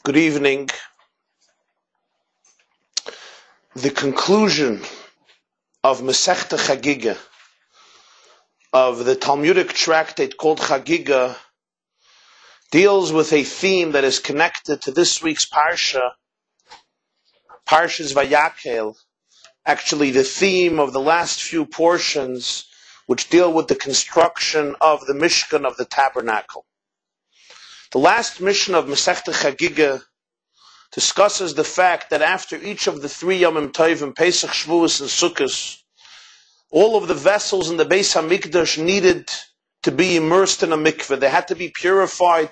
Good evening. The conclusion of Masechta Chagiga, of the Talmudic tractate called Chagiga, deals with a theme that is connected to this week's Parsha, Parshas Vayakhel, actually the theme of the last few portions which deal with the construction of the Mishkan of the Tabernacle. The last mission of Masechta Chagiga discusses the fact that after each of the three Yomim Tovim, Pesach, Shavuos, and Sukkot, all of the vessels in the Beis HaMikdash needed to be immersed in a mikveh. They had to be purified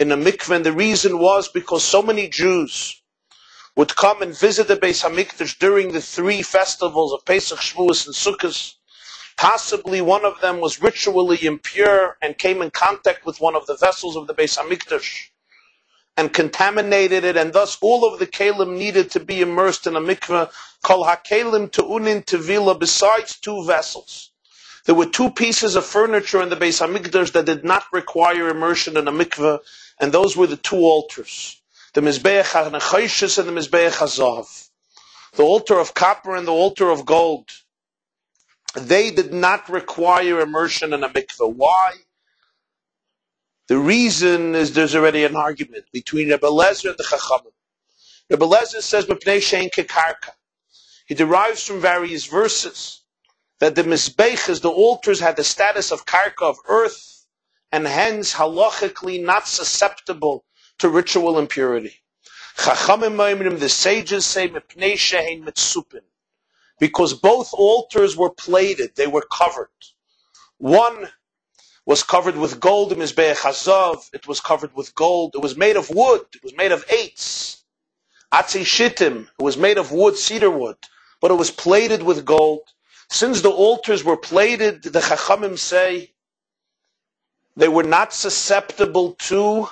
in a mikveh, and the reason was because so many Jews would come and visit the Beis HaMikdash during the three festivals of Pesach, Shavuos, and Sukkot. Possibly one of them was ritually impure and came in contact with one of the vessels of the Beis HaMikdash and contaminated it, and thus all of the kelim needed to be immersed in a mikveh. Kol hakelim te'unin tevila, besides two vessels. There were two pieces of furniture in the Beis HaMikdash that did not require immersion in a mikveh, and those were the two altars, the Mizbeach HaNechoshes and the Mizbeach HaZahav, the altar of copper and the altar of gold. They did not require immersion in a mikveh. Why? The reason is there's already an argument between Rabbi Lezer and the Chachamim. Rabbi Lezer says, Mepnei she'ein kekarka. He derives from various verses that the Mizbeachas, the altars, had the status of karka, of earth, and hence halachically not susceptible to ritual impurity. Chachamim Ma'imrim, the sages say, Mepnei she'ein mitzupin. Because both altars were plated, they were covered. One was covered with gold, the Mizbeach HaZav, it was covered with gold, it was made of wood, it was made of eitz. Atzei Shittim, it was made of wood, cedar wood, but it was plated with gold. Since the altars were plated, the Chachamim say, they were not susceptible to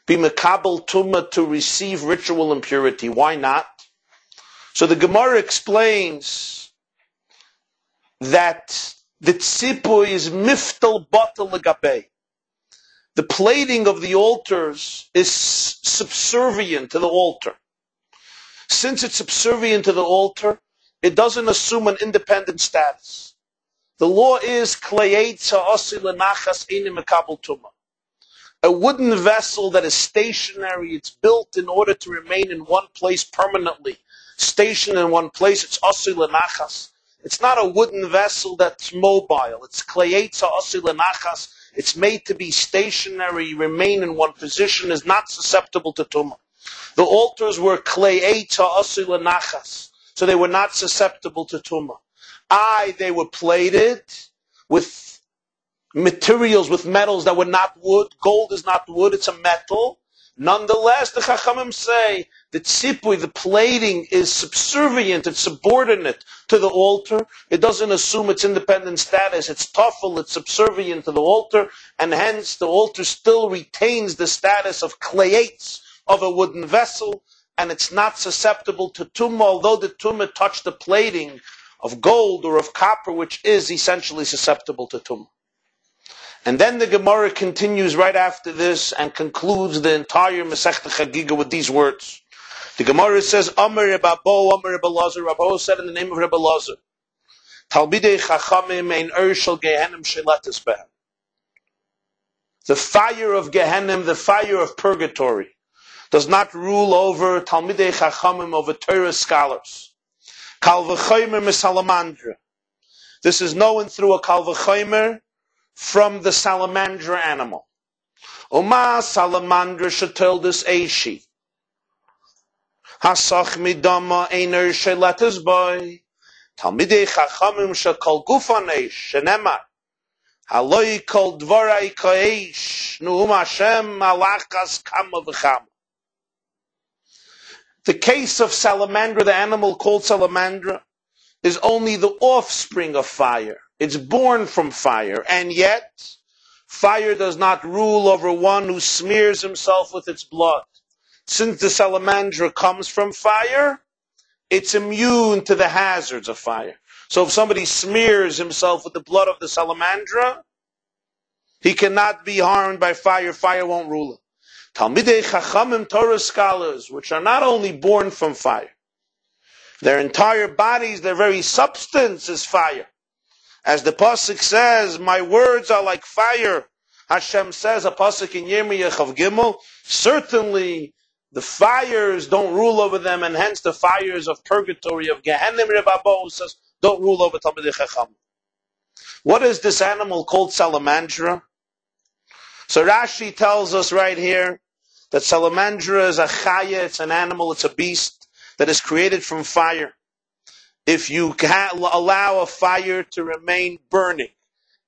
be mekabel tumah, to receive ritual impurity. Why not? So the Gemara explains that the tzipuy is miftal batal legabei. The plating of the altars is subservient to the altar. Since it's subservient to the altar, it doesn't assume an independent status. The law is kleyet ha'asi lenachas eini mekabel tumah. A wooden vessel that is stationary, it's built in order to remain in one place permanently. Stationed in one place, it's asi lenachas. It's not a wooden vessel that's mobile. It's kleyet ha'asi lenachas. It's made to be stationary, remain in one position, is not susceptible to tumah. The altars were kleyet ha'asi lenachas, so they were not susceptible to tumah. They were plated with materials, with metals that were not wood. Gold is not wood, it's a metal. Nonetheless, the Chachamim say the tzipui, the plating, is subservient, it's subordinate to the altar. It doesn't assume its independent status. It's tafel, it's subservient to the altar, and hence the altar still retains the status of kleyetz, of a wooden vessel, and it's not susceptible to tumah, although the tumah touched the plating of gold or of copper, which is essentially susceptible to tumah. And then the Gemara continues right after this and concludes the entire Masechta Chagiga with these words. The Gemara says, Amar Rabbi Bo, Amar Rabbi Lazar. Rabbi said in the name of Rabbi Lazar, Talmidei Chachamim ein shel Gehenim shelatis behem. The fire of Gehenim, the fire of purgatory, does not rule over Talmidei Chachamim, over Torah scholars. Kal v'chomer Salamandra. This is known through a kal v'chomer from the Salamandra animal. Oma Salamandra shetel this eishi. Hasach midama einer shelatis boy. Talmidei Chachamim shekol gufan eish. Shenemar. Haloi kol dvarai ka'eish. Nu'um Hashem malachas kama v'chama. The case of Salamandra, the animal called Salamandra, is only the offspring of fire. It's born from fire, and yet fire does not rule over one who smears himself with its blood. Since the Salamandra comes from fire, it's immune to the hazards of fire. So if somebody smears himself with the blood of the Salamandra, he cannot be harmed by fire. Fire won't rule him. Talmidei Chachamim, Torah scholars, which are not only born from fire, their entire bodies, their very substance is fire. As the pasuk says, my words are like fire. Hashem says, a pasuk in Yirmiyah Chav Gimel, certainly the fires don't rule over them, and hence the fires of purgatory, of Gehenna, Rabbi says, don't rule over Talmidei Chacham. What is this animal called Salamandra? So Rashi tells us right here that Salamandra is a chaya, it's an animal, it's a beast that is created from fire. If you allow a fire to remain burning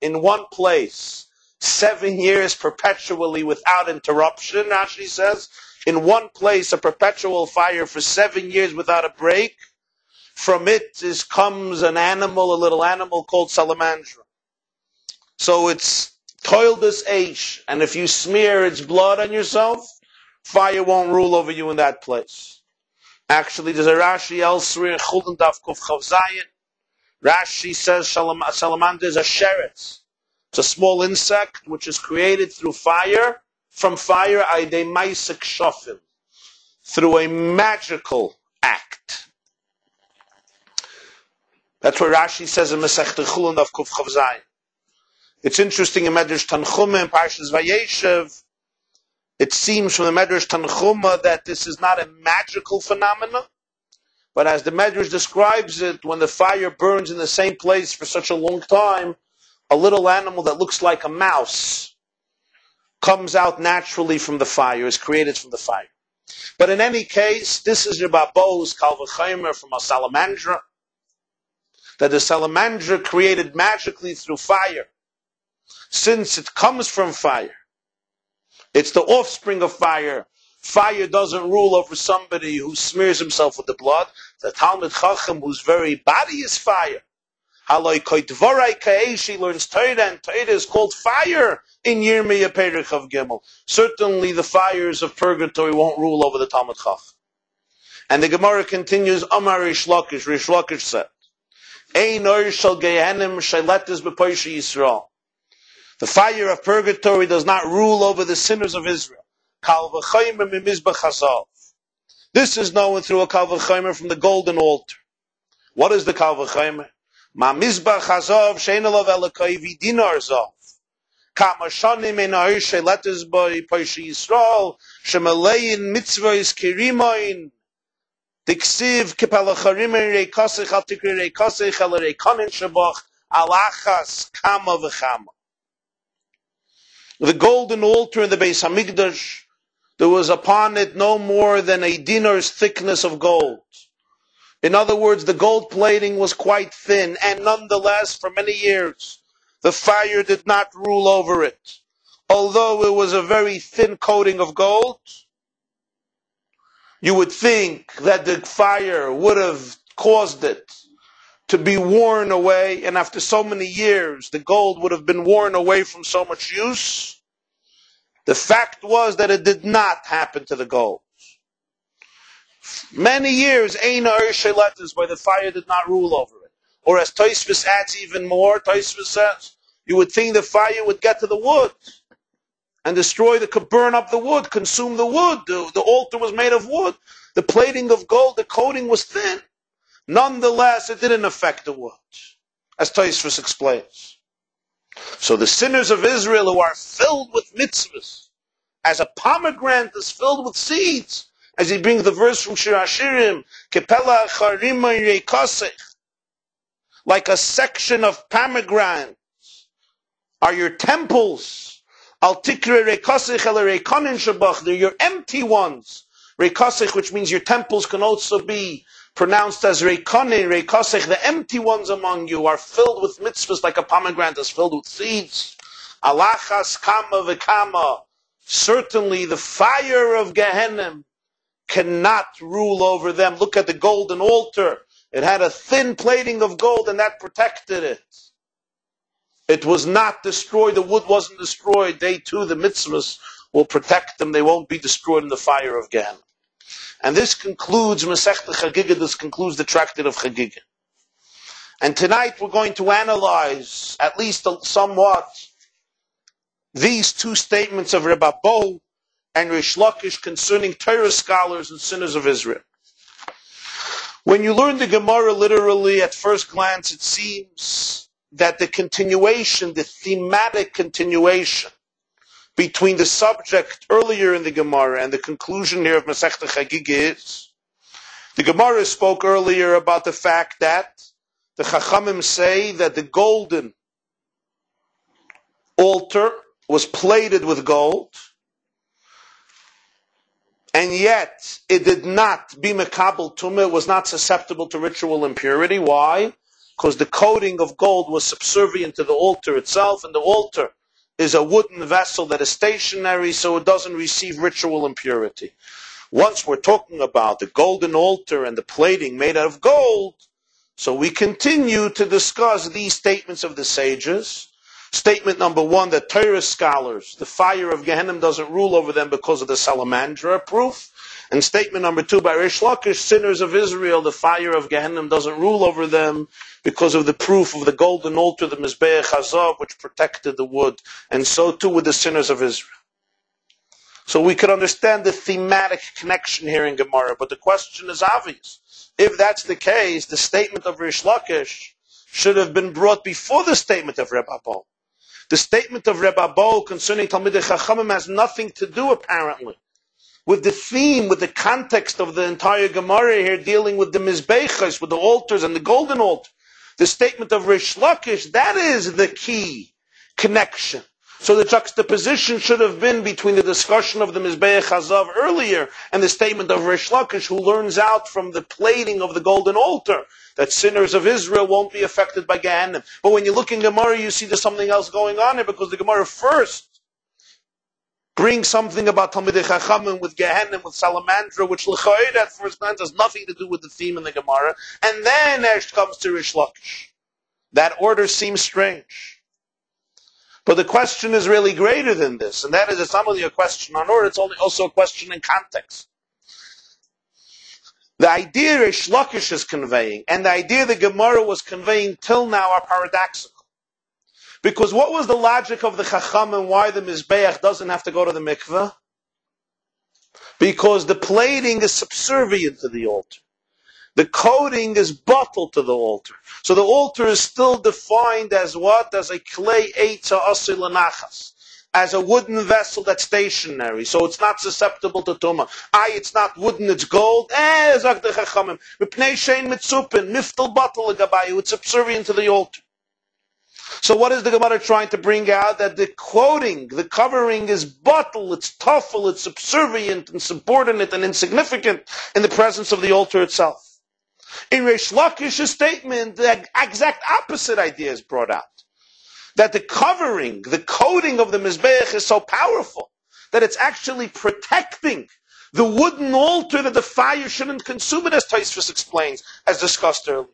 in one place 7 years perpetually without interruption, Rashi says, in one place a perpetual fire for 7 years without a break, from it comes an animal, a little animal called Salamandra. So it's toildus eish, and if you smear its blood on yourself, fire won't rule over you in that place. Actually, there's a Rashi elsewhere in Chulden Daf Kuf Chav Zayin. Rashi says Salamandra is a sheretz. It's a small insect which is created through fire, from fire, aydei ma'aseh kshafim, through a magical act. That's what Rashi says in Masechta Chulden Daf Kuf Chav Zayin. It's interesting in Medrash Tanchuma in Parshas Vayeshev. It seems from the Medrash Tanchuma that this is not a magical phenomenon, but as the Medrash describes it, when the fire burns in the same place for such a long time, a little animal that looks like a mouse comes out naturally from the fire, is created from the fire. But in any case, this is Rabbi Bo's Kal V'Chomer from a Salamandra, that the Salamandra created magically through fire. Since it comes from fire, it's the offspring of fire. Fire doesn't rule over somebody who smears himself with the blood. The Talmid Chacham, whose very body is fire. Haloi koi dvorai ka'eshi learns Torah, and Torah is called fire in Yirmiyah Perek Chav Gimel. Certainly the fires of purgatory won't rule over the Talmid Chacham. And the Gemara continues, Amar Rish Lakish said, Ein or shel Gehenim sheiletes b'poishi Yisrael. The fire of purgatory does not rule over the sinners of Israel. Kal v'chomer mimizbach hazav. This is known through a kal v'chomer from the golden altar. What is the kal v'chomer? Ma mizbach hazav she'ein alav elokai v'dinar zav. Kama shanim ein ha'ir sheiletes b'y poishi Yisrael shemalein mitzvahs kirimoin diksiv kipalacharim reikasich al tikri reikasich al reikanin shabach alachas kama v'chama. The golden altar in the Beis Hamikdash, there was upon it no more than a dinar's thickness of gold. In other words, the gold plating was quite thin, and nonetheless, for many years, the fire did not rule over it. Although it was a very thin coating of gold, you would think that the fire would have caused it to be worn away, and after so many years, the gold would have been worn away from so much use. The fact was that it did not happen to the gold. Many years, Eina Sheiletes, where the fire did not rule over it. Or as Tosfos adds even more, Tosfos says, you would think the fire would get to the wood and could burn up the wood, consume the wood. The altar was made of wood. The plating of gold, the coating was thin. Nonetheless, it didn't affect the wood, as Tosfos explains. So the sinners of Israel who are filled with mitzvahs, as a pomegranate is filled with seeds, as he brings the verse from Shir Hashirim, Kepela Charima Reikasech, like a section of pomegranates are your temples. Al Tikre Reikasech El Reikanin Shabach, they're your empty ones. Reikasech, which means your temples can also be pronounced as Reikane, Reikasech, the empty ones among you are filled with mitzvahs like a pomegranate is filled with seeds. Alachas kama v'kama. Certainly the fire of Gehenna cannot rule over them. Look at the golden altar. It had a thin plating of gold and that protected it. It was not destroyed. The wood wasn't destroyed. They too, the mitzvahs, will protect them. They won't be destroyed in the fire of Gehenna. And this concludes Masechta Chagiga, this concludes the tractate of Chagiga. And tonight we're going to analyze, at least somewhat, these two statements of Rabbi Bo and Reish Lakish concerning Torah scholars and sinners of Israel. When you learn the Gemara literally, at first glance, it seems that the continuation, the thematic continuation between the subject earlier in the Gemara and the conclusion here of Masechta Chagiga is, the Gemara spoke earlier about the fact that the Chachamim say that the golden altar was plated with gold, and yet it did not be mekabel tumah, it was not susceptible to ritual impurity. Why? Because the coating of gold was subservient to the altar itself, and the altar is a wooden vessel that is stationary, so it doesn't receive ritual impurity. Once we're talking about the golden altar and the plating made out of gold, so we continue to discuss these statements of the sages. Statement number one, that Torah scholars, the fire of Gehenna doesn't rule over them because of the Salamandra proof. And statement number two, by Reish Lakish, sinners of Israel, the fire of Gehenna doesn't rule over them because of the proof of the golden altar, the Mizbeach Hazav, which protected the wood. And so too with the sinners of Israel. So we could understand the thematic connection here in Gemara, but the question is obvious. If that's the case, the statement of Reish Lakish should have been brought before the statement of Rebbe Abba. The statement of Rebbe Abba concerning Talmidei Chachamim has nothing to do, apparently, with the theme, with the context of the entire Gemara here, dealing with the Mizbechos, with the altars and the golden altar. The statement of Reish Lakish, that is the key connection. So the juxtaposition should have been between the discussion of the Mizbeach Hazav earlier and the statement of Reish Lakish, who learns out from the plating of the golden altar that sinners of Israel won't be affected by Gehenna. But when you look in Gemara, you see there's something else going on here, because the Gemara first brings something about Talmidei Chachamim with Gehenna, with Salamandra, which l'chayr at first glance has nothing to do with the theme in the Gemara, and then it comes to Reish Lakish. That order seems strange. But the question is really greater than this, and that is, it's not only a question on order, it's also a question in context. The idea Reish Lakish is conveying, and the idea the Gemara was conveying till now, are paradoxical. Because what was the logic of the Chacham and why the Mizbeach doesn't have to go to the mikveh? Because the plating is subservient to the altar. The coating is bottled to the altar. So the altar is still defined as what? As a clay eitza asir l'nachas. As a wooden vessel that's stationary. So it's not susceptible to tumah. It's not wooden, it's gold. Zag the Chachamim. Mipnei shein mitzupin. Miftal bottle l'gabayu. It's subservient to the altar. So what is the Gemara trying to bring out? That the coating, the covering is bottle, it's tuffle, it's subservient and subordinate and insignificant in the presence of the altar itself. In Reish Lakish's statement, the exact opposite idea is brought out. That the covering, the coating of the Mizbeach is so powerful that it's actually protecting the wooden altar, that the fire shouldn't consume it, as Tosfos explains, as discussed earlier.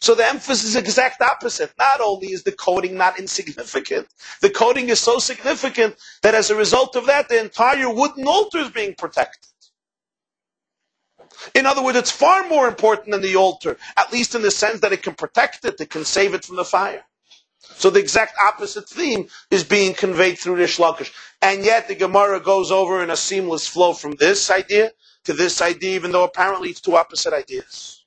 So the emphasis is exact opposite. Not only is the coating not insignificant, the coating is so significant that as a result of that, the entire wooden altar is being protected. In other words, it's far more important than the altar, at least in the sense that it can protect it, it can save it from the fire. So the exact opposite theme is being conveyed through Reish Lakish. And yet the Gemara goes over in a seamless flow from this idea to this idea, even though apparently it's two opposite ideas.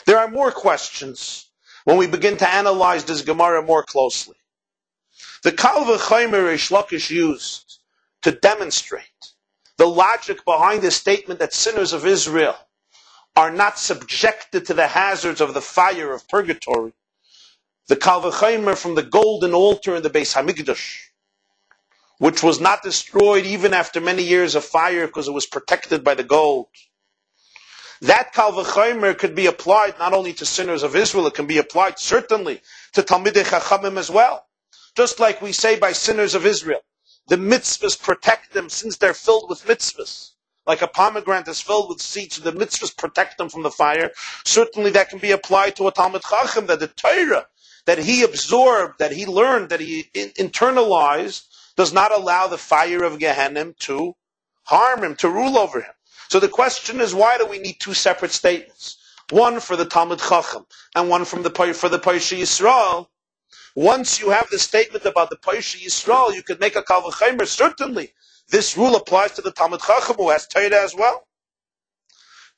There are more questions when we begin to analyze this Gemara more closely. The Kal v'chomer Reish Lakish used to demonstrate the logic behind the statement that sinners of Israel are not subjected to the hazards of the fire of purgatory. The Kal v'chomer from the golden altar in the Beis Hamikdash, which was not destroyed even after many years of fire because it was protected by the gold. That Kal v'chomer could be applied not only to sinners of Israel, it can be applied certainly to Talmidei Chachamim as well. Just like we say by sinners of Israel, the mitzvahs protect them since they're filled with mitzvahs. Like a pomegranate is filled with seeds, so the mitzvahs protect them from the fire. Certainly that can be applied to a Talmid Chacham, that the Torah that he absorbed, that he learned, that he internalized, does not allow the fire of Gehenna to harm him, to rule over him. So the question is, why do we need two separate statements? One for the Talmid Chacham and one for the Parsha Yisrael. Once you have the statement about the Parsha Yisrael, you could make a Kal v'chomer, certainly, this rule applies to the Talmid Chacham who has Torah as well.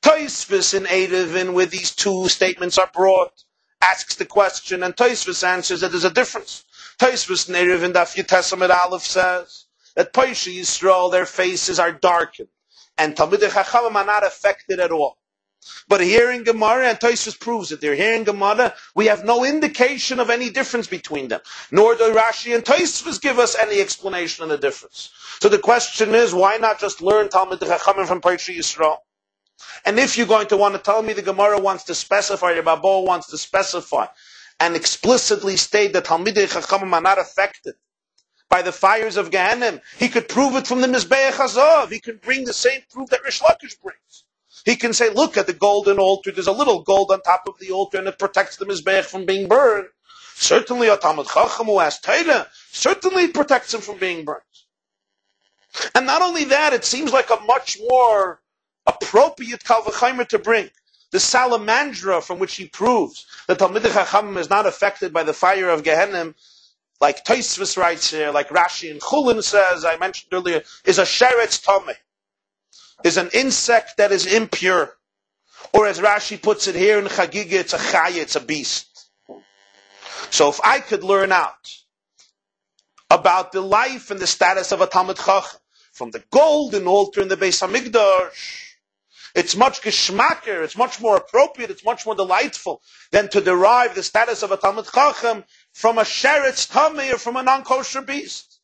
Tosfos in Eruvin, where these two statements are brought, asks the question, and Tosfos answers that there's a difference. Tosfos in Eruvin, Daf Yitesamid Aleph says that Poshe Yisrael, their faces are darkened, and Talmidei Chachamim are not affected at all. But here in Gemara, and Tosfos proves it, they're here in Gemara, we have no indication of any difference between them. Nor do Rashi and Tosfos give us any explanation of the difference. So the question is, why not just learn Talmidei Chachamim from Poshe Yisrael? And if you're going to want to tell me the Gemara wants to specify, Rabbi wants to specify, and explicitly state that Talmidei Chachamim are not affected by the fires of Gehenna, he could prove it from the Mizbeach Hazav. He can bring the same proof that Rish Lakish brings. He can say, look at the golden altar, there's a little gold on top of the altar and it protects the Mizbeach from being burned. Certainly a Talmid Chacham who has Torah, certainly it protects him from being burned. And not only that, it seems like a much more appropriate Kal V'Chaimer to bring the Salamandra, from which he proves that Talmidei Chachamim is not affected by the fire of Gehenna, like Tosfos writes here, like Rashi and Chulin says, I mentioned earlier, is a sheretz tameh, is an insect that is impure. Or as Rashi puts it here in Chagiga, it's a chaya, it's a beast. So if I could learn out about the life and the status of a Talmid Chacham from the golden altar in the Beis Hamikdash, it's much geschmacker, it's much more appropriate, it's much more delightful than to derive the status of a Talmid Chacham from a sheretz tameh or from a non-kosher beast.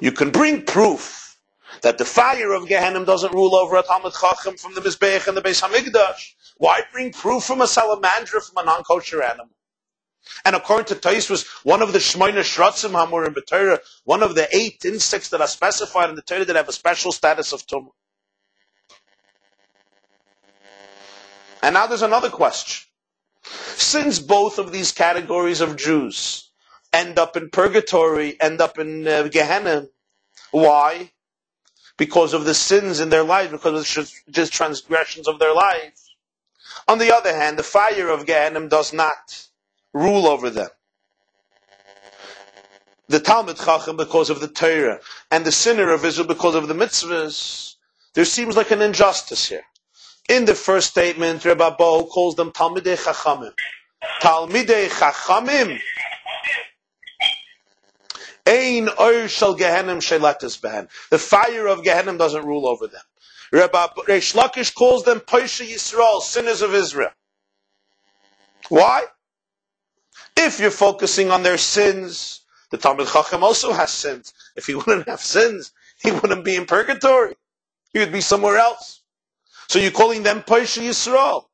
You can bring proof that the fire of Gehenna doesn't rule over a Talmid Chacham from the Mizbeach and the Beis Hamikdash. Why bring proof from a salamandra, from a non-kosher animal? And according to Tosfos, one of the Shmoina Shratzim Hamurim b'Torah, one of the 8 insects that are specified in the Torah that have a special status of tumah. And now there's another question. Since both of these categories of Jews end up in purgatory, end up in Gehenna, why? Because of the sins in their life, because of the transgressions of their life. On the other hand, the fire of Gehenna does not rule over them. The Talmid Chacham because of the Torah, and the sinner of Israel because of the mitzvahs. There seems like an injustice here. In the first statement, Rabbi calls them Talmidei Chachamim. Talmidei Chachamim Ein Or Shel Gehenna Sheilatis Behen. The fire of Gehenna doesn't rule over them. Rabbi Reish Lakish calls them Poshe Yisrael, sinners of Israel. Why? If you're focusing on their sins, the Talmid Chacham also has sins. If he wouldn't have sins, he wouldn't be in purgatory. He would be somewhere else. So you're calling them Poshe Yisrael.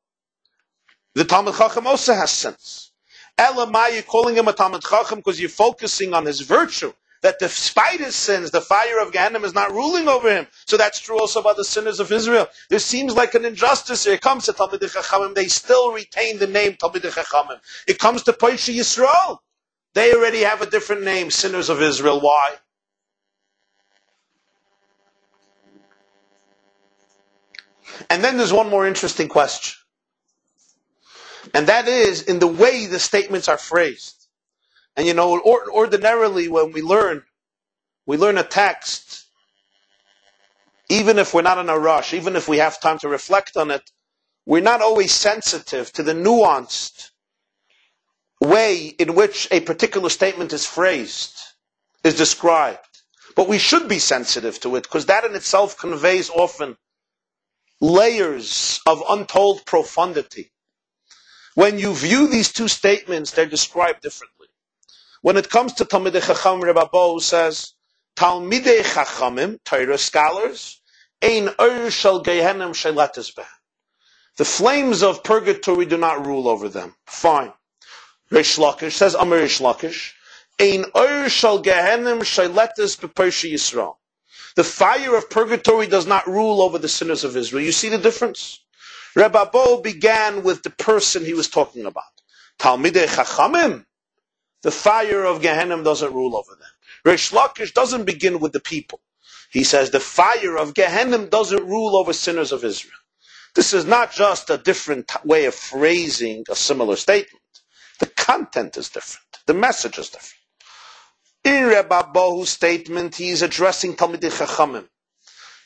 The Talmid Chacham also has sins. Elamai, you're calling him a Talmid Chacham because you're focusing on his virtue, that despite his sins, the fire of Gehenna is not ruling over him. So that's true also about the sinners of Israel. There seems like an injustice here. It comes to Talmidei Chachamim, they still retain the name Talmidei Chachamim. It comes to Poshe Yisrael, they already have a different name, sinners of Israel. Why? And then there's one more interesting question. And that is in the way the statements are phrased. And you know, ordinarily when we learn a text, even if we're not in a rush, even if we have time to reflect on it, we're not always sensitive to the nuanced way in which a particular statement is phrased, is described. But we should be sensitive to it, because that in itself conveys often layers of untold profundity. When you view these two statements, they're described differently. When it comes to Talmidei Chachamim, Rabbi says, Talmidei Chachamim, Torah scholars, Ein Or Shel Gehenna Sheilatis Behen. The flames of purgatory do not rule over them. Fine. Reish Lakish says, Amar Reish Lakish, Ein Or Shel Gehenna Sheilatis B'Poshe Yisrael. The fire of purgatory does not rule over the sinners of Israel. You see the difference? Rabbi began with the person he was talking about. Talmidei Chachamim, the fire of Gehenna doesn't rule over them. Reish Lakish doesn't begin with the people. He says the fire of Gehenna doesn't rule over sinners of Israel. This is not just a different way of phrasing a similar statement. The content is different. The message is different. In Rabbi Bohu's statement, he is addressing Talmidei Chachamim.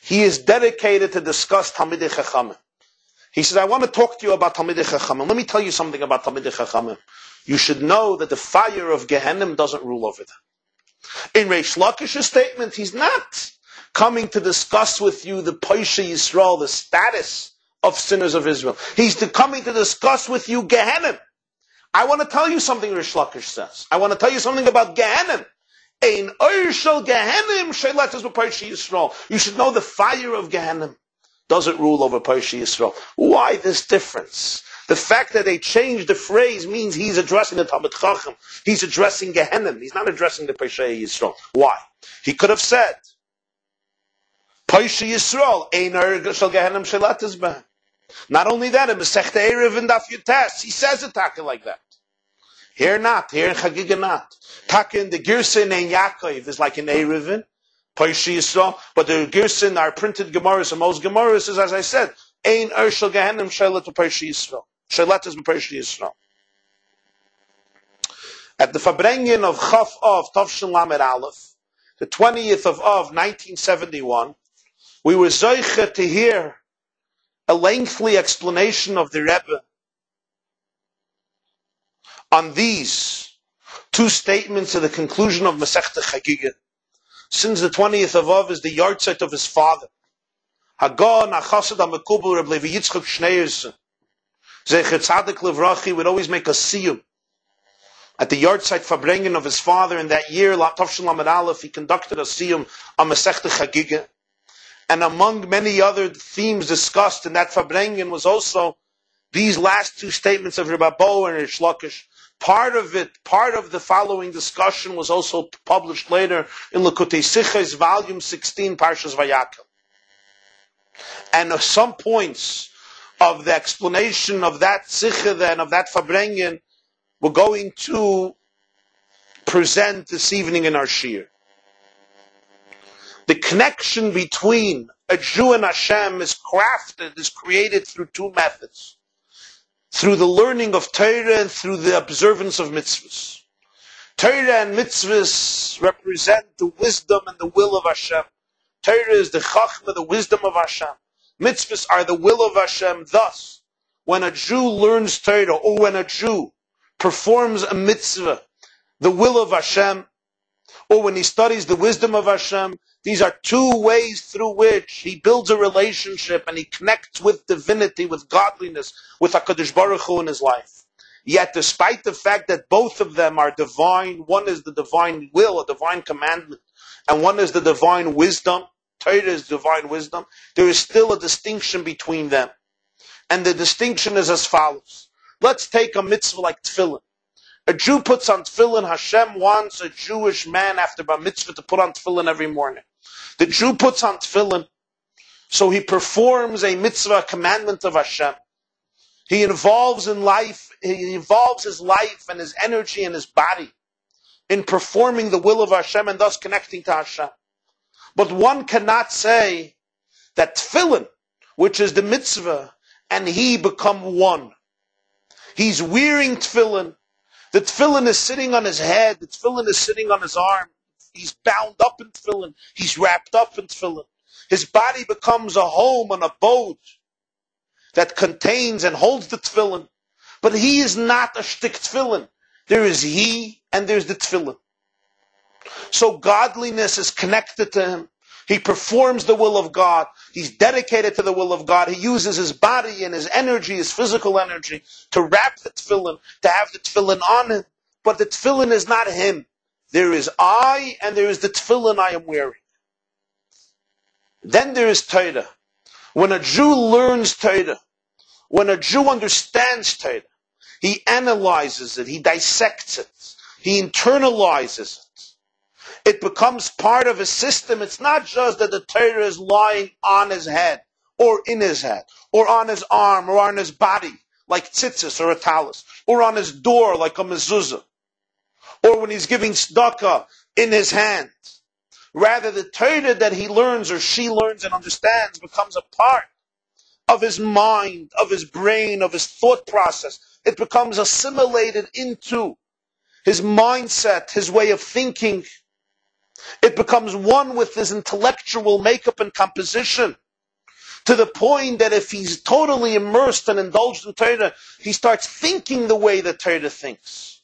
He is dedicated to discuss Talmidei Chachamim. He says, I want to talk to you about Talmidei Chachamim. Let me tell you something about Talmidei Chachamim. You should know that the fire of Gehenna doesn't rule over them. In Reish Lakish's statement, he's not coming to discuss with you the Poshe Yisrael, the status of sinners of Israel. He's coming to discuss with you Gehenna. I want to tell you something Reish Lakish says. I want to tell you something about Gehenna. Ein oir shel Gehenna sheilatas b'Poshe Yisrael. You should know the fire of Gehenna doesn't rule over Poshe Yisrael. Why this difference? The fact that they changed the phrase means he's addressing the Talmid Chacham. He's addressing Gehenna. He's not addressing the Poshe Yisrael. Why? He could have said, Poshe Yisrael, ein oir shel Gehenna sheilatas b'Poshe. Not only that, in Masechta Erev and Daf Yutas, he says it taka like that. Here not, here in Chagiga not. Taka in the Girsin and Yaakov is like in Erevin, Poshe Yisrael, but the Girsin, our printed Gemaras, and most Gemaras is, as I said, Ein Urshel Gehenim Shelet Poshe Yisrael. Shelet is Poshe Yisrael. At the Fabrengen of Chaf of Tovshin Lamed Aleph, the 20th of 1971, we were zoiche to hear a lengthy explanation of the Rebbe on these two statements at the conclusion of Masechta Chagiga. Since the 20th of Av is the yahrzeit of his father, Hagon Achasad HaMekubel Reb Levi Yitzchak Shneerson, Zecher Tzadik Levrachi would always make a siyum at the yahrzeit Fabrengen of his father. In that year, Tovshin Lamed Aleph, he conducted a siyum on Masechta Chagiga. And among many other themes discussed in that Fabrengen was also these last two statements of Rabbi Bo and Reish Lakish. Part of the following discussion was also published later in Likutei Sichos, volume 16, Parshas Vayakhel. And some points of the explanation of that Sicha and of that Fabrengen we're going to present this evening in our shiur. The connection between a Jew and Hashem is created through two methods. Through the learning of Torah and through the observance of mitzvahs. Torah and mitzvahs represent the wisdom and the will of Hashem. Torah is the chachma, the wisdom of Hashem. Mitzvahs are the will of Hashem. Thus, when a Jew learns Torah or when a Jew performs a mitzvah, the will of Hashem, or when he studies the wisdom of Hashem, these are two ways through which he builds a relationship and he connects with divinity, with godliness, with HaKadosh Baruch Hu in his life. Yet despite the fact that both of them are divine, one is the divine will, a divine commandment, and one is the divine wisdom, Torah is divine wisdom, there is still a distinction between them. And the distinction is as follows. Let's take a mitzvah like tefillin. A Jew puts on tefillin. Hashem wants a Jewish man after bar mitzvah to put on tefillin every morning. The Jew puts on tefillin, so he performs a mitzvah, a commandment of Hashem. He involves his life and his energy and his body in performing the will of Hashem and thus connecting to Hashem. But one cannot say that tefillin, which is the mitzvah, and he become one. He's wearing tefillin. The tefillin is sitting on his head. The tefillin is sitting on his arm. He's bound up in tefillin. He's wrapped up in tefillin. His body becomes a home, an abode that contains and holds the tefillin. But he is not a shtik tefillin. There is he and there's the tefillin. So godliness is connected to him. He performs the will of God. He's dedicated to the will of God. He uses his body and his energy, his physical energy, to wrap the tefillin, to have the tefillin on him. But the tefillin is not him. There is I and there is the tefillin I am wearing. Then there is Torah. When a Jew learns Torah, when a Jew understands Torah, he analyzes it, he dissects it, he internalizes it. It becomes part of his system. It's not just that the Torah is lying on his head, or in his head, or on his arm, or on his body, like tzitzis or a talus, or on his door like a mezuzah, or when he's giving tzedakah in his hand. Rather, the Torah that he learns or she learns and understands becomes a part of his mind, of his brain, of his thought process. It becomes assimilated into his mindset, his way of thinking, It becomes one with his intellectual makeup and composition, to the point that if he's totally immersed and indulged in Torah, he starts thinking the way that Torah thinks.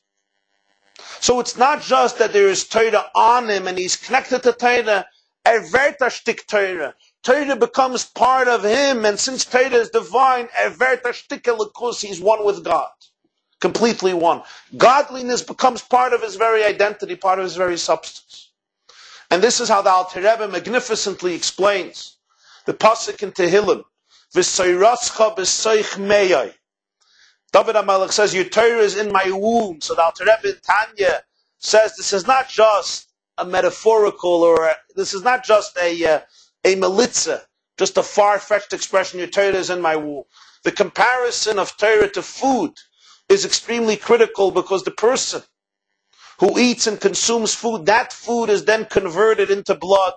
So it's not just that there is Torah on him and he's connected to Torah, shtik Torah. Torah becomes part of him, and since Torah is divine, shtik he's one with God. Completely one. Godliness becomes part of his very identity, part of his very substance. And this is how the Alter Rebbe magnificently explains the pasuk in Tehillim, V'soyrascha b'soich meyai. David HaMelech says, your Torah is in my womb. So the Alter Rebbe in Tanya says this is not just a metaphorical, this is not just a melitza, just a far-fetched expression, your Torah is in my womb. The comparison of Torah to food is extremely critical, because the person who eats and consumes food, that food is then converted into blood,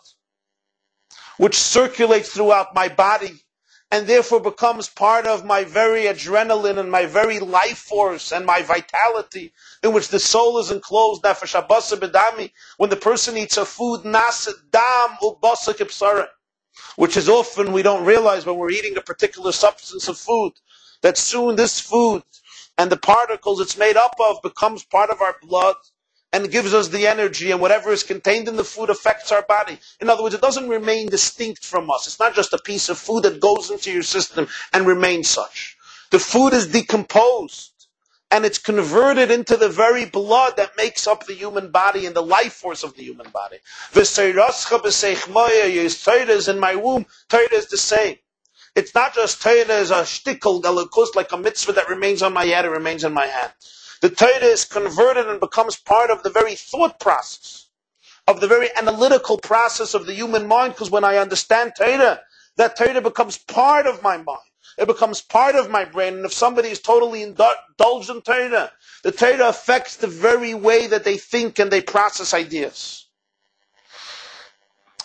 which circulates throughout my body, and therefore becomes part of my very adrenaline and my very life force and my vitality, in which the soul is enclosed. Nefesh habasa b'dami. When the person eats a food, nasa dam ubasa kipsara, which is often we don't realize when we're eating a particular substance of food, that soon this food and the particles it's made up of becomes part of our blood and gives us the energy, and whatever is contained in the food affects our body. In other words, it doesn't remain distinct from us. It's not just a piece of food that goes into your system and remains such. The food is decomposed and it's converted into the very blood that makes up the human body and the life force of the human body. V'seirascha b'seich moya, your Torah is in my womb. Torah is the same. It's not just Torah is a shtickle, like a mitzvah that remains on my head, it remains in my hand. The Torah is converted and becomes part of the very thought process, of the very analytical process of the human mind, because when I understand Torah, that Torah becomes part of my mind. It becomes part of my brain, and if somebody is totally indulged in Torah, the Torah affects the very way that they think and they process ideas.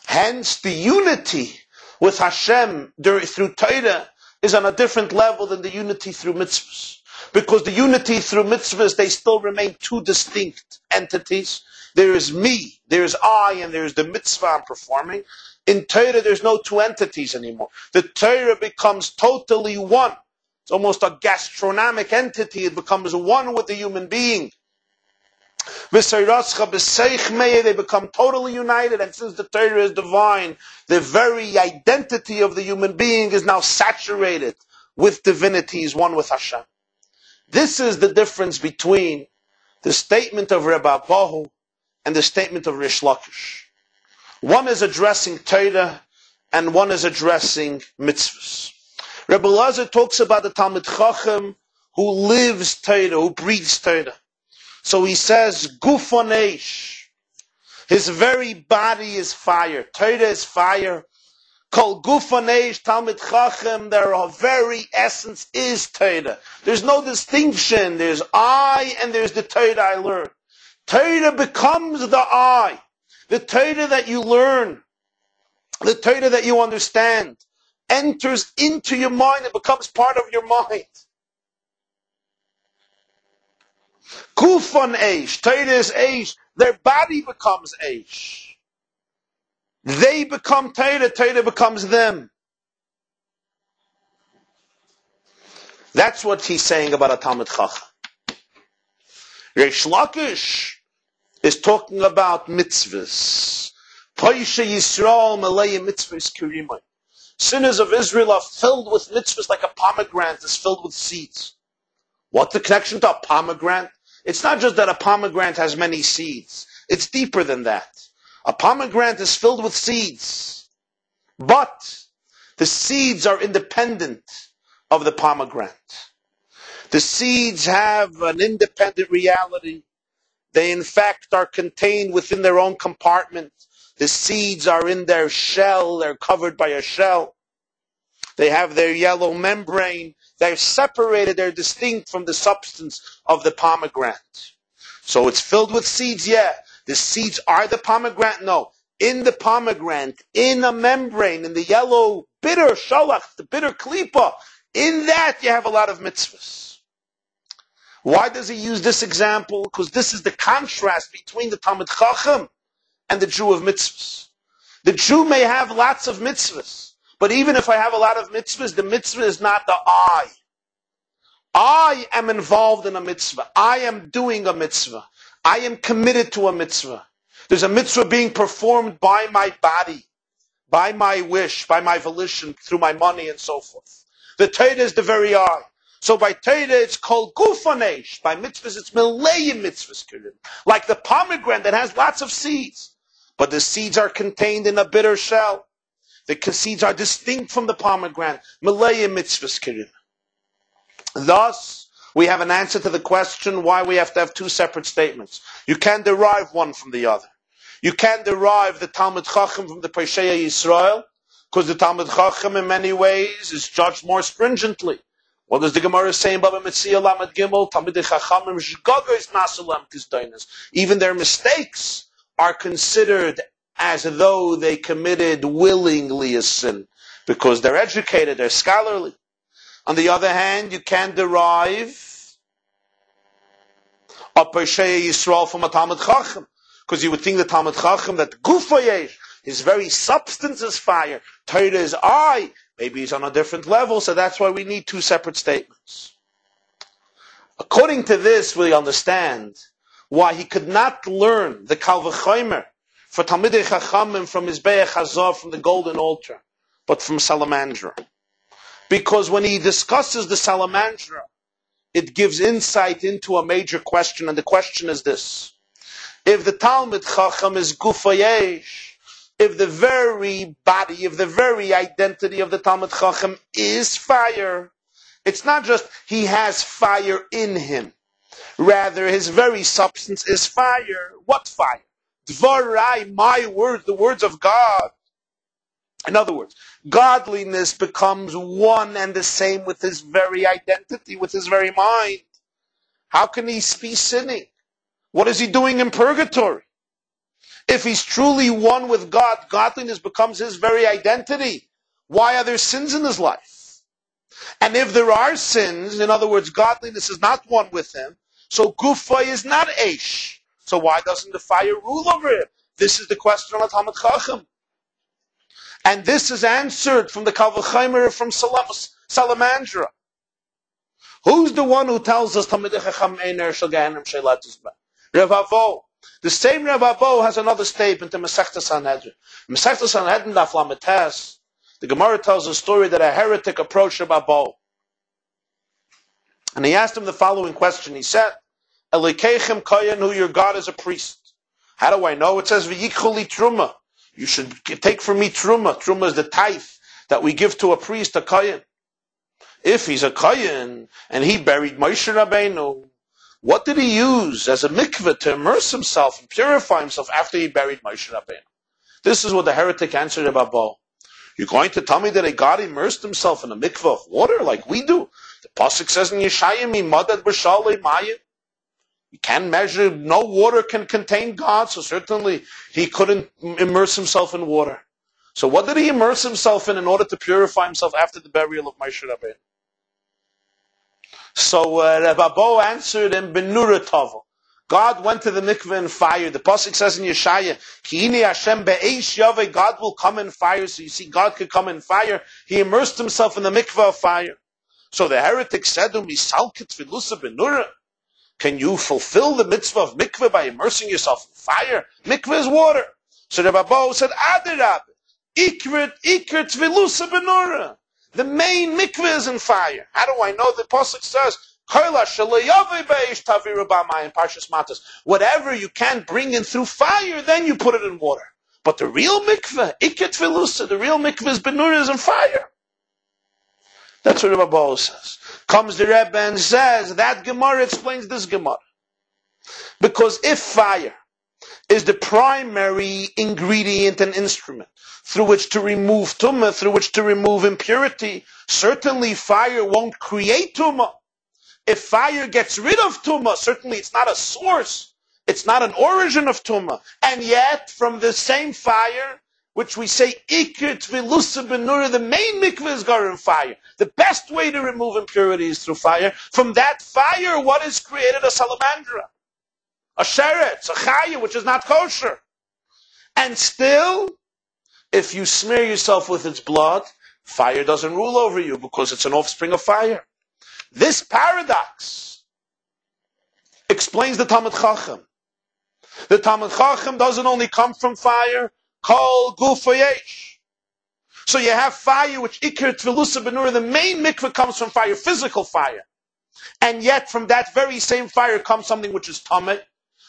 Hence, the unity with Hashem through Torah is on a different level than the unity through mitzvahs. Because the unity through mitzvahs, they still remain two distinct entities. There is me, there is I, and there is the mitzvah I'm performing. In Torah, there's no two entities anymore. The Torah becomes totally one. It's almost a gastronomic entity. It becomes one with the human being. They become totally united, and since the Torah is divine, the very identity of the human being is now saturated with divinity, is one with Hashem. This is the difference between the statement of Rabbi Abahu and the statement of Rish Lakish. One is addressing Torah and one is addressing mitzvahs. Rabbi Lazar talks about the Talmid Chacham who lives Torah, who breathes Torah. So he says, Gufon Eish. His very body is fire. Torah is fire. Kol Gufon Eish, Talmid Chacham, their very essence is Torah. There's no distinction. There's I and there's the Torah I learn. Torah becomes the I. The Torah that you learn, the Torah that you understand, enters into your mind and becomes part of your mind. Gufon Eish, Torah is Eish, their body becomes Eish. They become Torah, Torah becomes them. That's what he's saying about a Talmid Chacham. Reish Lakish is talking about mitzvahs. Paisha Yisrael Malay mitzvahs Kirimai. Sinners of Israel are filled with mitzvahs like a pomegranate is filled with seeds. What's the connection to a pomegranate? It's not just that a pomegranate has many seeds. It's deeper than that. A pomegranate is filled with seeds. But the seeds are independent of the pomegranate. The seeds have an independent reality. They in fact are contained within their own compartment. The seeds are in their shell. They're covered by a shell. They have their yellow membrane. They're separated. They're distinct from the substance of the pomegranate. So it's filled with seeds, yeah. The seeds are the pomegranate? No. In the pomegranate, in a membrane, in the yellow bitter shalach, the bitter klipa, in that you have a lot of mitzvahs. Why does he use this example? Because this is the contrast between the Talmid Chacham and the Jew of mitzvahs. The Jew may have lots of mitzvahs, but even if I have a lot of mitzvahs, the mitzvah is not the I. I am involved in a mitzvah. I am doing a mitzvah. I am committed to a mitzvah. There's a mitzvah being performed by my body, by my wish, by my volition, through my money and so forth. The Torah is the very I. So by Torah it's called gufanesh. By mitzvahs it's milayim mitzvahs. Like the pomegranate that has lots of seeds. But the seeds are contained in a bitter shell. The seeds are distinct from the pomegranate. Milayim mitzvahs. Thus, we have an answer to the question why we have to have two separate statements. You can't derive one from the other. You can't derive the Talmud Chacham from the Pesheya Yisrael, because the Talmud Chacham in many ways is judged more stringently. What does the Gemara say in Baba Metzia Lamed Gimel? Talmidei Chachamim shgagois nasalam kisdainas. Even their mistakes are considered as though they committed willingly a sin, because they're educated, they're scholarly. On the other hand, you can't derive a Pesheya Yisrael from a Talmud Chacham, because you would think the Talmud Chacham that Gufayesh, his very substance is fire, Torah is I, maybe he's on a different level, so that's why we need two separate statements. According to this, we understand why he could not learn the Kal V'chomer for Talmidei Chachamim from Mizbeach Hazav, from the golden altar, but from Salamandra. Because when he discusses the Salamandra, it gives insight into a major question, and the question is this. If the Talmud Chacham is Gufayesh, if the very body, if the very identity of the Talmud Chacham is fire, it's not just he has fire in him. Rather, his very substance is fire. What fire? Dvarai, my words, the words of God. In other words, godliness becomes one and the same with his very identity, with his very mind. How can he be sinning? What is he doing in purgatory? If he's truly one with God, godliness becomes his very identity. Why are there sins in his life? And if there are sins, in other words, godliness is not one with him, so Gufa is not Eish. So why doesn't the fire rule over him? This is the question on the Talmud Chacham. And this is answered from the Kal V'chomer from Salamandra. Who's the one who tells us Talmidei Chacham Einer Shel Gehenim Sheilat Yisba? Rabbi. The same Rabbi has another statement in Masechta Sanhedrin. In Masechta Sanhedrin Daf Lamed Tes, the Gemara tells a story that a heretic approached Rabbi, and he asked him the following question. He said, Elokeichem kohen, who your God is a priest. How do I know? It says V'yichol li truma. You should take from me truma. Truma is the tithe that we give to a priest, a kohen. If he's a kohen and he buried Moshe Rabbeinu, what did he use as a mikveh to immerse himself and purify himself after he buried Moshe Rabbeinu? This is what the heretic answered about Bo. You're going to tell me that a God immersed himself in a mikveh of water like we do? The pasuk says in Yeshayim, "Madad b'shalei mayim." You can't measure. No water can contain God, so certainly he couldn't immerse himself in water. So what did he immerse himself in order to purify himself after the burial of Moshe Rabbeinu? So Rabbi Bo answered him, Benura Tavo. God went to the mikveh in fire. The pasuk says in Yeshaya, Ki hine Hashem be'eish yaveh, God will come in fire. So you see, God could come in fire. He immersed himself in the mikveh of fire. So the heretic said to him, Misalkit filusa benura. Can you fulfill the mitzvah of mikveh by immersing yourself in fire? Mikveh is water. So Rabbi Bo said, Adirab, ikrit filusa benura. The main mikveh is in fire. How do I know? The pasuk says, whatever you can't bring in through fire, then you put it in water. But the real mikveh, iket filusa, the real mikveh is benura, is in fire. That's what Rabbi says. Comes the Rebbe and says, that Gemara explains this Gemara. Because if fire is the primary ingredient and instrument through which to remove tumah, through which to remove impurity, certainly fire won't create tumah. If fire gets rid of tumah, certainly it's not a source, it's not an origin of tumah. And yet, from the same fire, which we say, ikir tvilusa benura, the main mikveh is garin fire. The best way to remove impurity is through fire. From that fire, what is created? A salamandra, a sheretz, a chaya, which is not kosher. And still, if you smear yourself with its blood, fire doesn't rule over you because it's an offspring of fire. This paradox explains the Talmud Chacham. The Talmud Chacham doesn't only come from fire, kol gufa yesh. So you have fire, which ikir tvilusa benura, the main mikveh comes from fire, physical fire. And yet from that very same fire comes something which is tameh.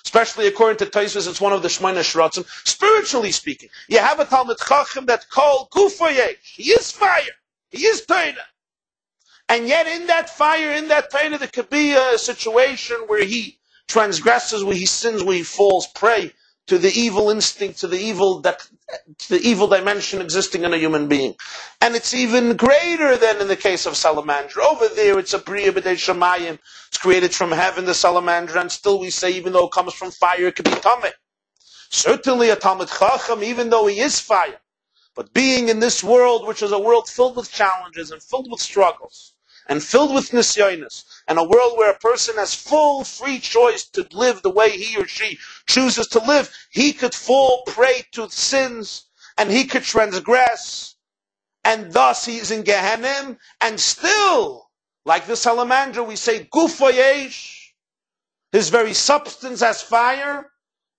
Especially according to Tosfos, it's one of the Shemona Shratzim. Spiritually speaking, you have a Talmud Chacham that kol gufa yesh. He is fire. He is Torah. And yet in that fire, in that Torah, there could be a situation where he transgresses, where he sins, where he falls prey to the evil instinct, to the evil dimension existing in a human being. And it's even greater than in the case of Salamandra. Over there, it's a Bria B'dei Shamayim. It's created from heaven, the Salamandra, and still we say, even though it comes from fire, it could be Tameh. Certainly a Talmud Chacham, even though he is fire, but being in this world, which is a world filled with challenges and filled with struggles, and filled with nisyonis, and a world where a person has full free choice to live the way he or she chooses to live, he could fall prey to sins, and he could transgress, and thus he is in Gehenna, and still, like the Salamandra, we say, gufa yesh, his very substance has fire,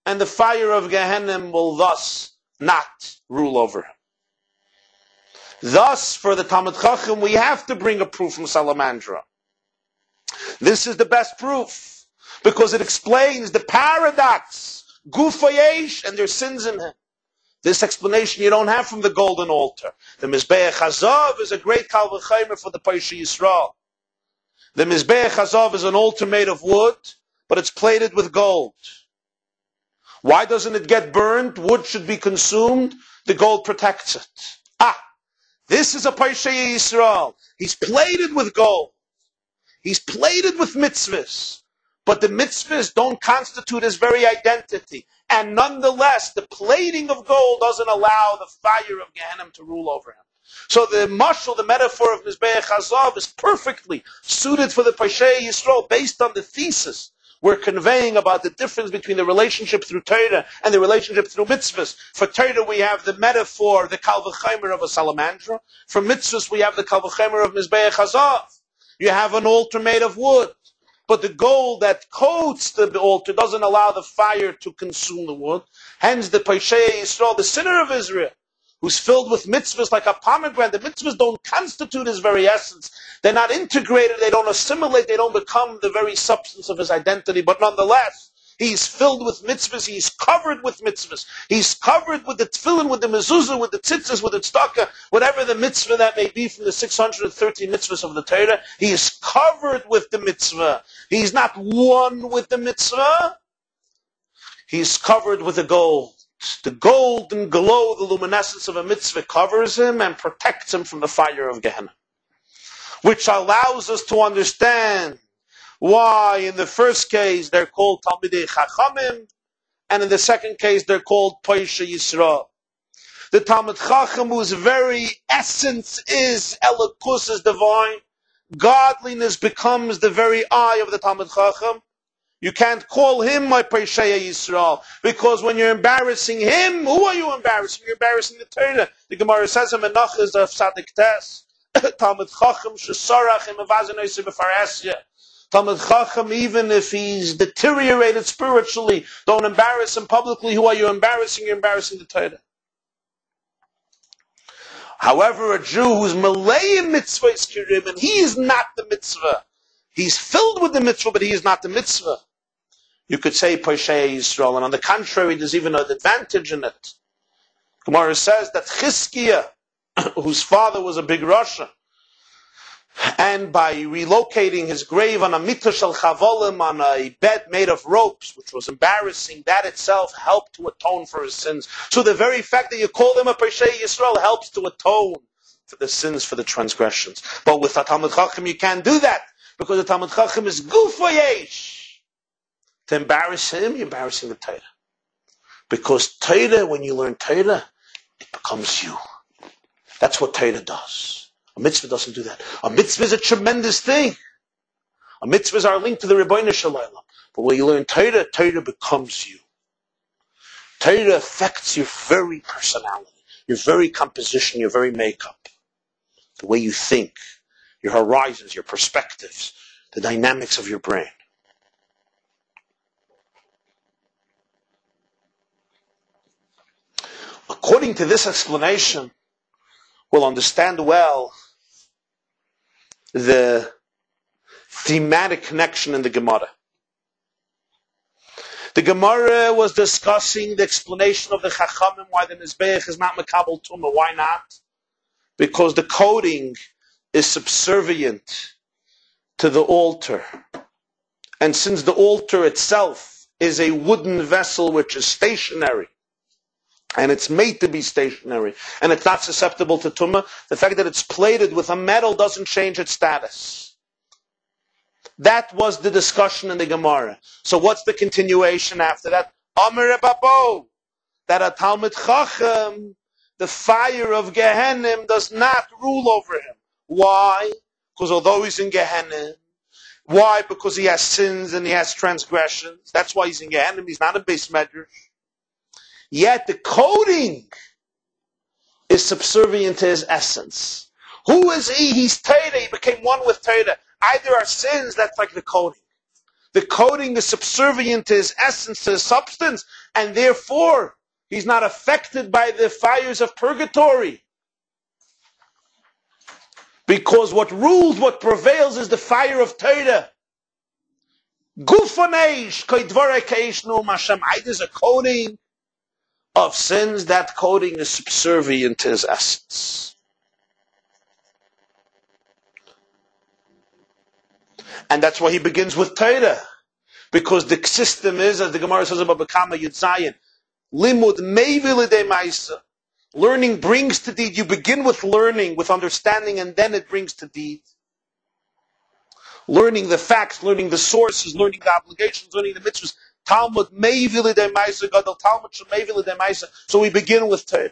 and the fire of Gehenna will thus not rule over him. Thus, for the Talmud Chacham, we have to bring a proof from Salamandra. This is the best proof, because it explains the paradox, gufa yesh, and there's sins in him. This explanation you don't have from the golden altar. The Mizbeach Hazav is a great kal v'chaymer for the Paisha Yisrael. The Mizbeach Hazav is an altar made of wood, but it's plated with gold. Why doesn't it get burned? Wood should be consumed. The gold protects it. This is a Paisha Yisrael. He's plated with gold. He's plated with mitzvahs. But the mitzvahs don't constitute his very identity. And nonetheless, the plating of gold doesn't allow the fire of Gehenna to rule over him. So the mashal, the metaphor of Mizbeach Hazav is perfectly suited for the Paisha Yisrael based on the thesis we're conveying about the difference between the relationship through Torah and the relationship through mitzvahs. For Torah we have the metaphor, the kal v'chaymer of a Salamandra. For mitzvahs we have the kal v'chaymer of Mizbeach Hazav. You have an altar made of wood, but the gold that coats the altar doesn't allow the fire to consume the wood. Hence the Paisha Yisrael, the sinner of Israel, who's filled with mitzvahs like a pomegranate. The mitzvahs don't constitute his very essence. They're not integrated, they don't assimilate, they don't become the very substance of his identity. But nonetheless, he's filled with mitzvahs, he's covered with mitzvahs. He's covered with the tefillin, with the mezuzah, with the tzitzis, with the tzedakah, whatever the mitzvah that may be from the 613 mitzvahs of the Torah. He is covered with the mitzvah. He's not one with the mitzvah. He's covered with the gold. The golden glow, the luminescence of a mitzvah covers him and protects him from the fire of Gehenna. Which allows us to understand why in the first case they're called Talmidei Chachamim, and in the second case they're called Paisha Yisrael. The Talmud Chacham, whose very essence is Elokus, is divine, godliness becomes the very eye of the Talmud Chacham. You can't call him my Paisha Yisrael, because when you're embarrassing him, who are you embarrassing? You're embarrassing the Torah. The Gemara says in Menachos of Sadik Tes, Talmud Chacham shesarach im avazanois befarasya. Talmud Chacham, even if he's deteriorated spiritually, don't embarrass him publicly. Who are you embarrassing? You're embarrassing the Torah. However, a Jew who's malay in mitzvah is kirim, and he is not the mitzvah. He's filled with the mitzvah, but he is not the mitzvah. You could say Paisha Yisrael, and on the contrary, there's even an advantage in it. Gemara says that Chizkiah, whose father was a big Rasha, and by relocating his grave on a mitah shel chavolim, on a bed made of ropes, which was embarrassing, that itself helped to atone for his sins. So the very fact that you call him a Paisha Yisrael helps to atone for the sins, for the transgressions. But with the Talmud Chacham you can't do that, because the Talmud Chacham is gufa yesh. To embarrass him, you're embarrassing the Torah. Because Torah, when you learn Torah, it becomes you. That's what Torah does. A mitzvah doesn't do that. A mitzvah is a tremendous thing. A mitzvah is our link to the Rabbi Shalom. But when you learn Torah, Torah becomes you. Torah affects your very personality, your very composition, your very makeup, the way you think, your horizons, your perspectives, the dynamics of your brain. According to this explanation, we'll understand well the thematic connection in the Gemara. The Gemara was discussing the explanation of the Chachamim, why the Mizbeach is not Mekabel Tumah. Why not? Because the coating is subservient to the altar. And since the altar itself is a wooden vessel which is stationary, and it's made to be stationary, and it's not susceptible to Tumah, the fact that it's plated with a metal doesn't change its status. That was the discussion in the Gemara. So what's the continuation after that? Amar Babo, that a Talmid Chacham, the fire of Gehenna does not rule over him. Why? Because although he's in Gehenna, why? Because he has sins and he has transgressions. That's why he's in Gehenna. He's not a base medrash. Yet the coating is subservient to his essence. Who is he? He's Torah. He became one with Torah. Either are sins, that's like the coating. The coating is subservient to his essence, to his substance, and therefore he's not affected by the fires of purgatory. Because what rules, what prevails is the fire of Torah. Gufaneish, koidvarei keish no mashem. There's a coating of sins, that coating is subservient to his essence. And that's why he begins with Torah. Because the system is, as the Gemara says about Bekama Yud Zayin, limud meivi l'dei ma'isa. Learning brings to deed. You begin with learning, with understanding, and then it brings to deed. Learning the facts, learning the sources, learning the obligations, learning the mitzvahs. Talmud meivi l'dei ma'isa, Gadol Talmud shel meivi l'dei ma'isa. So we begin with Torah.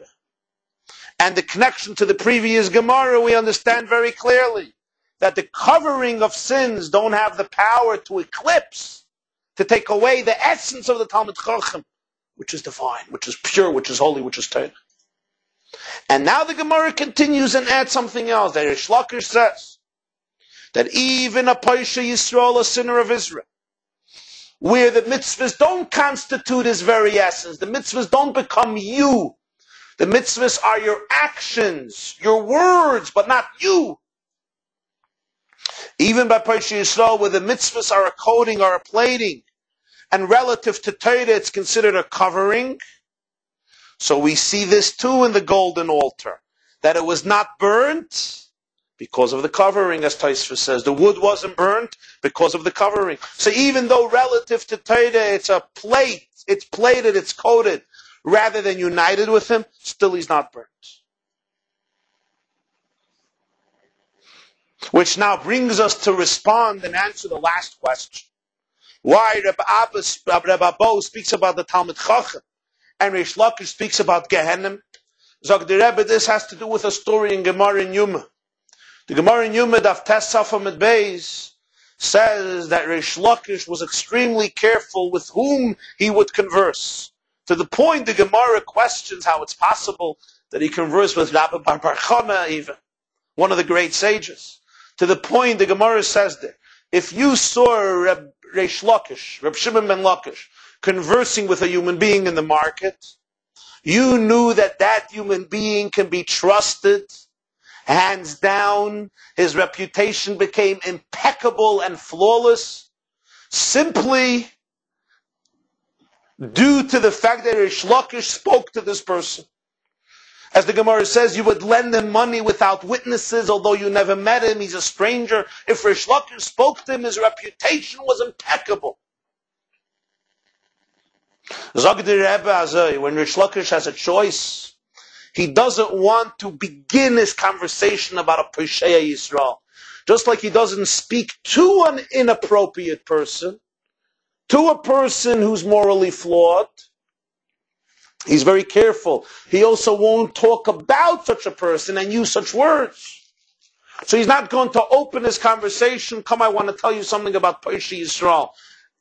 And the connection to the previous Gemara, we understand very clearly that the covering of sins don't have the power to eclipse, to take away the essence of the Talmid Chacham, which is divine, which is pure, which is holy, which is Torah. And now the Gemara continues and adds something else. That Rish Lakish says that even a Paisha Yisrael, a sinner of Israel, where the mitzvahs don't constitute his very essence, the mitzvahs don't become you. The mitzvahs are your actions, your words, but not you. Even by Paisha Yisrael, where the mitzvahs are a coating or a plating, and relative to Torah, it's considered a covering. So we see this too in the golden altar, that it was not burnt because of the covering, as Tosfos says. The wood wasn't burnt because of the covering. So even though relative to Torah, it's a plate, it's plated, it's coated, rather than united with him, still he's not burnt. Which now brings us to respond and answer the last question. Why Rabbi Abba speaks about the Talmid Chacham and Rish Lakish speaks about Gehenna. Zog the Rebbe, this has to do with a story in Gemara in Yuma. The Gemara in Yuma, Daf Tes Safam at Beis, says that Rish Lakish was extremely careful with whom he would converse. To the point the Gemara questions how it's possible that he conversed with Rabbi Bar Chana, even one of the great sages. To the point the Gemara says that if you saw Rish Lakish, Reb Shimon ben Lakish, conversing with a human being in the market, you knew that that human being can be trusted, hands down. His reputation became impeccable and flawless, simply due to the fact that Rish Lakish spoke to this person. As the Gemara says, you would lend him money without witnesses, although you never met him, he's a stranger. If Rish Lakish spoke to him, his reputation was impeccable. Zog the Rebbe, when Rish Lakish has a choice, he doesn't want to begin his conversation about a Poshea Yisrael. Just like he doesn't speak to an inappropriate person, to a person who's morally flawed. He's very careful. He also won't talk about such a person and use such words. So he's not going to open his conversation, come, I want to tell you something about Poshea Yisrael.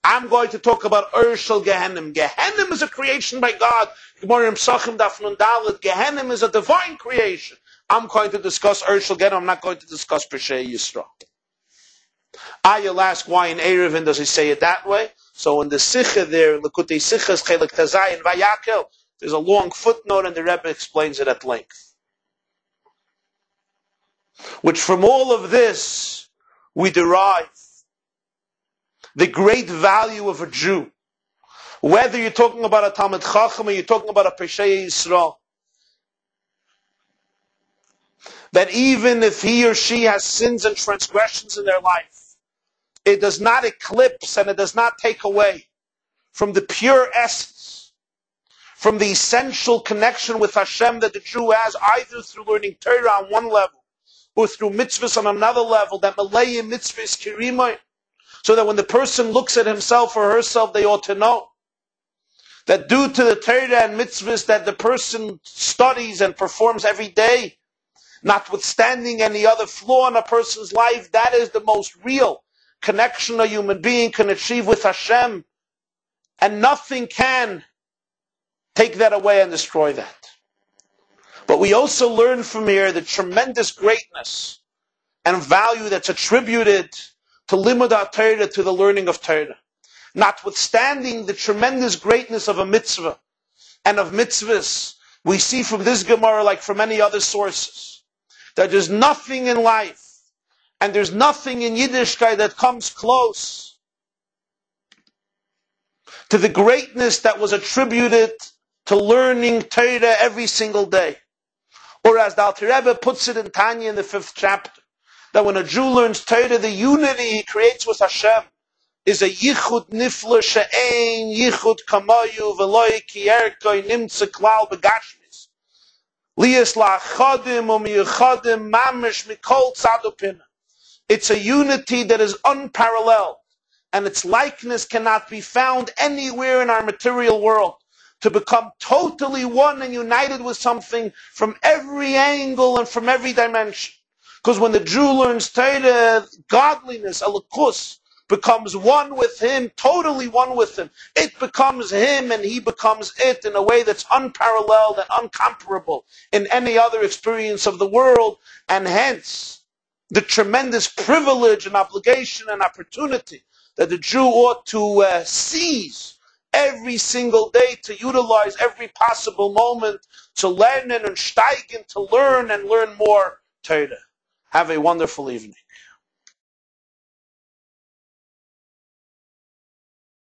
I'm going to talk about Urshel Gehenim. Gehenim is a creation by God. Gehenim is a divine creation. I'm going to discuss Urshel Gehenim. I'm not going to discuss Peshay Yisrael. You'll ask why in Erevin does he say it that way? So in the Sikha there, Lekutei Sichas, Chelik Tazai, and Vayakel, there's a long footnote and the Rebbe explains it at length. Which from all of this, we derive the great value of a Jew. Whether you're talking about a Talmid Chacham or you're talking about a Peshay Yisrael, that even if he or she has sins and transgressions in their life, it does not eclipse and it does not take away from the pure essence, from the essential connection with Hashem that the Jew has, either through learning Torah on one level or through mitzvahs on another level, that Malay mitzvah is kirimah, so that when the person looks at himself or herself, they ought to know that due to the Torah and mitzvahs that the person studies and performs every day, notwithstanding any other flaw in a person's life, that is the most real connection a human being can achieve with Hashem, and nothing can take that away and destroy that. But we also learn from here the tremendous greatness and value that's attributed to Limud HaTorah, to the learning of Torah. Notwithstanding the tremendous greatness of a mitzvah and of mitzvahs, we see from this Gemara, like from many other sources, that there's nothing in life and there's nothing in Yiddishkeit that comes close to the greatness that was attributed to learning Torah every single day. Or as the Alter Rebbe puts it in Tanya in the 5th chapter, that when a Jew learns Torah, the unity he creates with Hashem is a yichud nifla she'ein yichud kamayu v'loi ki erkoi nimtze klal begashmis. Liyas la'achadim u'miyachadim mamish mikol tzadupina. It's a unity that is unparalleled, and its likeness cannot be found anywhere in our material world. To become totally one and united with something from every angle and from every dimension. Because when the Jew learns Torah, godliness, alakus, becomes one with him, totally one with him. It becomes him and he becomes it in a way that's unparalleled and uncomparable in any other experience of the world, and hence the tremendous privilege and obligation and opportunity that the Jew ought to seize every single day, to utilize every possible moment to learn and steigen, to learn and learn more Torah. Have a wonderful evening.